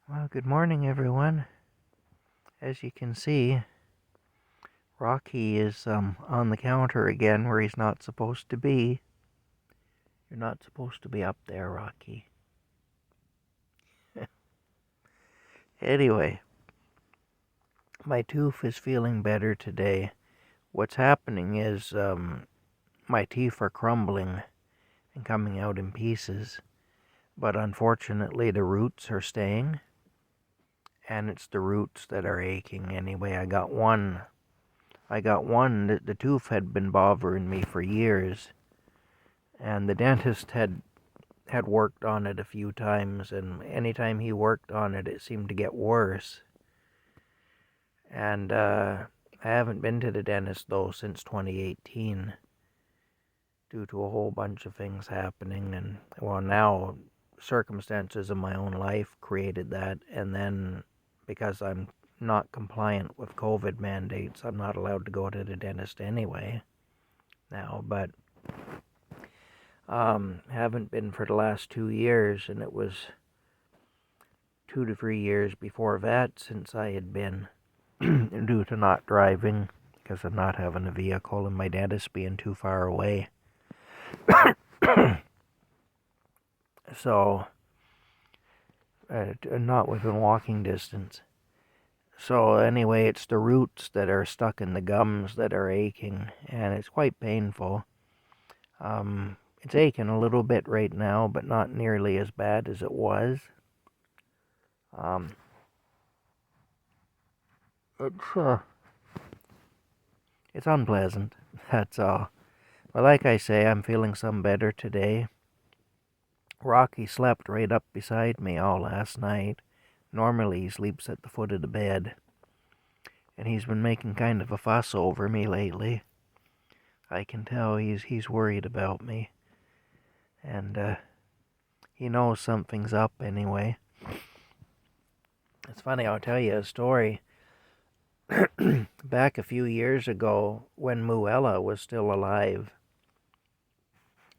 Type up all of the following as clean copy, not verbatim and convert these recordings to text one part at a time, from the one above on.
Well, good morning, everyone. As you can see, Rocky is on the counter again where he's not supposed to be. You're not supposed to be up there, Rocky. Anyway, my tooth is feeling better today. What's happening is my teeth are crumbling and coming out in pieces, but unfortunately the roots are staying, and it's the roots that are aching. Anyway, I got one. The tooth had been bothering me for years, and the dentist had worked on it a few times, and anytime he worked on it, it seemed to get worse. And I haven't been to the dentist though since 2018 due to a whole bunch of things happening, and well, now circumstances in my own life created that, and then because I'm not compliant with COVID mandates, I'm not allowed to go to the dentist anyway now, but haven't been for the last 2 years, and it was 2 to 3 years before that since I had been due to not driving because of not having a vehicle and my dentist being too far away. So, not within walking distance. So anyway, it's the roots that are stuck in the gums that are aching, and it's quite painful. It's aching a little bit right now, but not nearly as bad as it was. It's it's unpleasant. That's all. But like I say, I'm feeling some better today. Rocky slept right up beside me all last night. Normally he sleeps at the foot of the bed, and he's been making kind of a fuss over me lately. I can tell he's worried about me, and he knows something's up anyway. It's funny, I'll tell you a story. Back a few years ago, when Muella was still alive,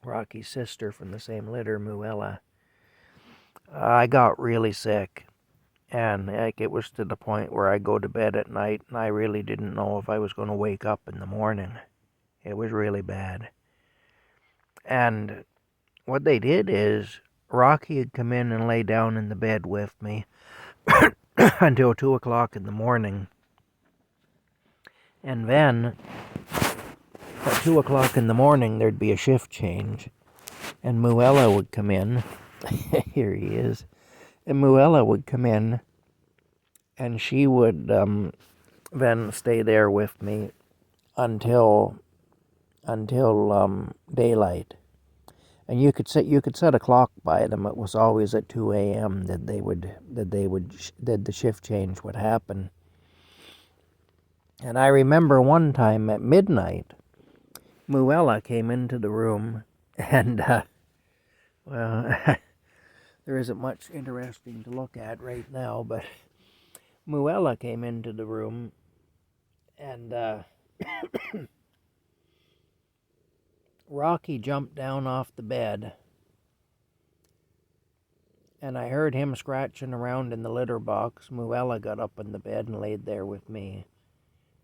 Rocky's sister from the same litter, Muella, I got really sick. And like, it was to the point where I go to bed at night and I really didn't know if I was going to wake up in the morning. It was really bad. And what they did is Rocky had come in and lay down in the bed with me until 2 o'clock in the morning. And then at 2 o'clock in the morning there'd be a shift change. And Muella would come in. Here he is. And Muella would come in, and she would then stay there with me until daylight. And you could set a clock by them. It was always at 2 a.m. that the shift change would happen. And I remember one time at midnight, Muella came into the room, and well, there isn't much interesting to look at right now, but Muella came into the room, and Rocky jumped down off the bed, and I heard him scratching around in the litter box. Muella got up in the bed and laid there with me.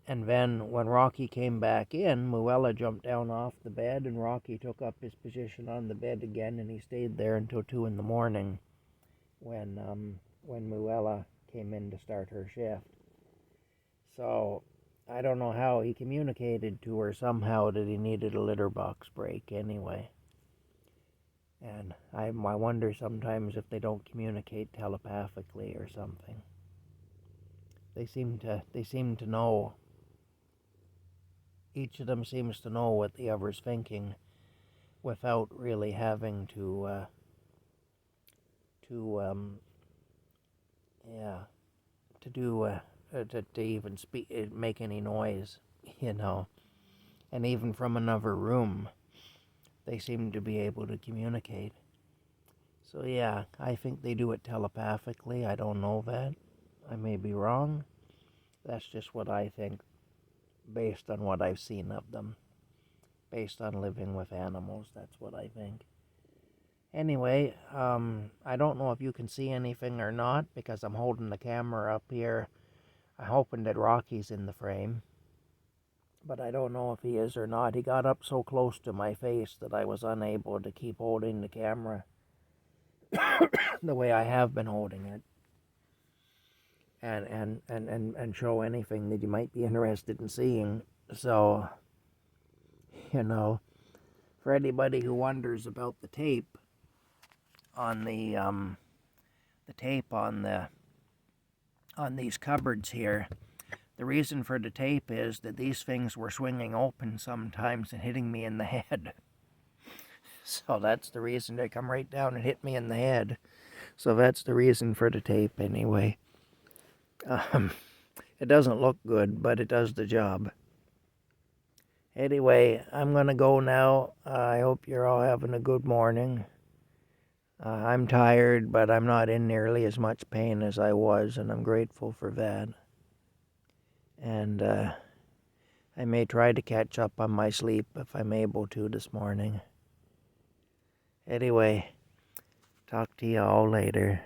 And then when Rocky came back in, Muella jumped down off the bed, and Rocky took up his position on the bed again, and he stayed there until 2 in the morning when Muella came in to start her shift. So I don't know how he communicated to her somehow that he needed a litter box break anyway. And I wonder sometimes if they don't communicate telepathically or something. They seem to know. Each of them seems to know what the other's thinking without really having to even speak, make any noise, And even from another room, they seem to be able to communicate. So yeah, I think they do it telepathically. I don't know that. I may be wrong. That's just what I think, based on what I've seen of them. Based on living with animals, that's what I think. Anyway, I don't know if you can see anything or not because I'm holding the camera up here. I'm hoping that Rocky's in the frame, but I don't know if he is or not. He got up so close to my face that I was unable to keep holding the camera the way I have been holding it, and show anything that you might be interested in seeing. So, for anybody who wonders about the tape on on these cupboards here, the reason for the tape is that these things were swinging open sometimes and hitting me in the head. So that's the reason. They come right down and hit me in the head. So that's the reason for the tape anyway. It doesn't look good, but it does the job. Anyway, I'm going to go now. I hope you're all having a good morning. I'm tired, but I'm not in nearly as much pain as I was, and I'm grateful for that. And I may try to catch up on my sleep if I'm able to this morning. Anyway, talk to you all later.